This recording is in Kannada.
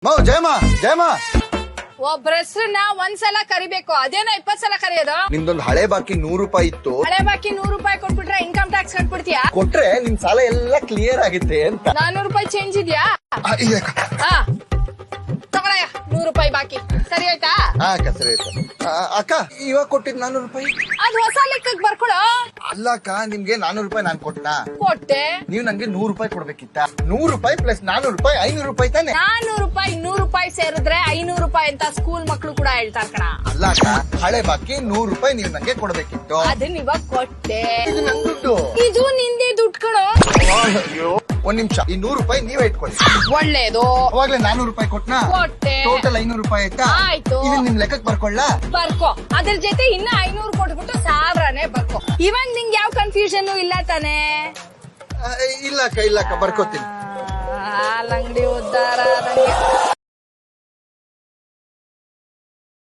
ಜಯಮ್ಮ ಒಬ್ಬರ ಹೆಸರನ್ನ ಒಂದ್ಸಲ ಕರಿಬೇಕು, ಅದೇನೋ 20 ಸಲ ಕರೆಯೋದು. ನಿಮ್ದೊಂದು ಹಳೆ ಬಾಕಿ 100 ರೂಪಾಯಿ ಇತ್ತು. ಹಳೆ ಬಾಕಿ 100 ರೂಪಾಯಿ ಕೊಟ್ಬಿಟ್ರೆ ಇನ್ಕಮ್ ಟ್ಯಾಕ್ಸ್ ಕಟ್ಬಿಡ್ತೀಯಾ? ಕೊಟ್ರೆ ನಿಮ್ ಸಾಲ ಎಲ್ಲ ಕ್ಲಿಯರ್ ಆಗುತ್ತೆ ಅಂತ. 400 ರೂಪಾಯಿ ಚೇಂಜ್ ಇದೆಯಾ? ತಗೊಳಯ್ಯ 100 ರೂಪಾಯಿ ಬಾಕಿ. ಸರಿ ಆಯ್ತಾ? ಸರಿ ಆಯ್ತು. ಅಕ್ಕ ಇವಾಗ ಕೊಟ್ಟಿದ್ 400 ರೂಪಾಯಿ ಅದು ಹೊಸ ಲೆಕ್ಕಕ್ಕೆ ಬರ್ಕೊಳೋ. ಅಲ್ಲ ಅಕ್ಕ, ನಿಮ್ಗೆ 400 ರೂಪಾಯಿ ನಾನ್ ಕೊಟ್ಟನಾ? ಕೊಟ್ಟೆ. ನೀವ್ ನಂಗೆ 100 ರೂಪಾಯಿ ಕೊಡ್ಬೇಕಿತ್ತ. 100 ರೂಪಾಯಿ ಪ್ಲಸ್ 400 ರೂಪಾಯಿ 500 ರೂಪಾಯಿ ತಾನೆ. 400 ರೂಪಾಯಿ 100 ರೂಪಾಯಿ ಸೇರಿದ್ರೆ 500 ರೂಪಾಯಿ ಅಂತ ಸ್ಕೂಲ್ ಮಕ್ಳು ಕೂಡ ಹೇಳ್ತಾರ ಕಣ. ಅಲ್ಲ ಅಕ್ಕ, ಹಳೆ ಬಾಕಿ 100 ರೂಪಾಯಿ ನೀವ್ ನಂಗೆ ಕೊಡ್ಬೇಕಿತ್ತು. ಅದನ್ನ ಇವಾಗ ಕೊಟ್ಟೆ. ಇದು ನನ್ ದುಡ್ಡು. ಇದು ನಿಂದೆ ದುಡ್ಡು ಕಣೋ. ಒಂದ್ ನಿಮಿಷ, ಈ 100 ರೂಪಾಯಿ ನೀವೇ ಇಟ್ಕೊಳ್ಳಿ. ಒಳ್ಳೇದು. ಅವಾಗ್ಲೇ 400 ರೂಪಾಯಿ ಕೊಟ್ನಾ? ಕೊಟ್ಟೆ. ಟೋಟಲ್ 500 ರೂಪಾಯಿ ಆಯ್ತಾ? ಆಯ್ತು. ಇದು ನಿಮ್ ಲೆಕ್ಕಕ್ಕೆ ಬರ್ಕೊಳ್ಳ? ಬರ್ಕೋ. ಅದ್ರ ಜೊತೆ ಇನ್ನ 500 ಕೊಟ್ಬಿಟ್ಟು 1000ನೇ ಬರ್ಕೋ. ಇವಾಗ ನಿಂಗೆ ಯಾವ ಕನ್ಫ್ಯೂಷನ್ ಇಲ್ಲ ತಾನೆ? ಇಲ್ಲ ಅಕ್ಕ ಬರ್ಕೋತೀನಿ. ಹಾಲ್ ಅಂಗಡಿ ಉದ್ದಾರ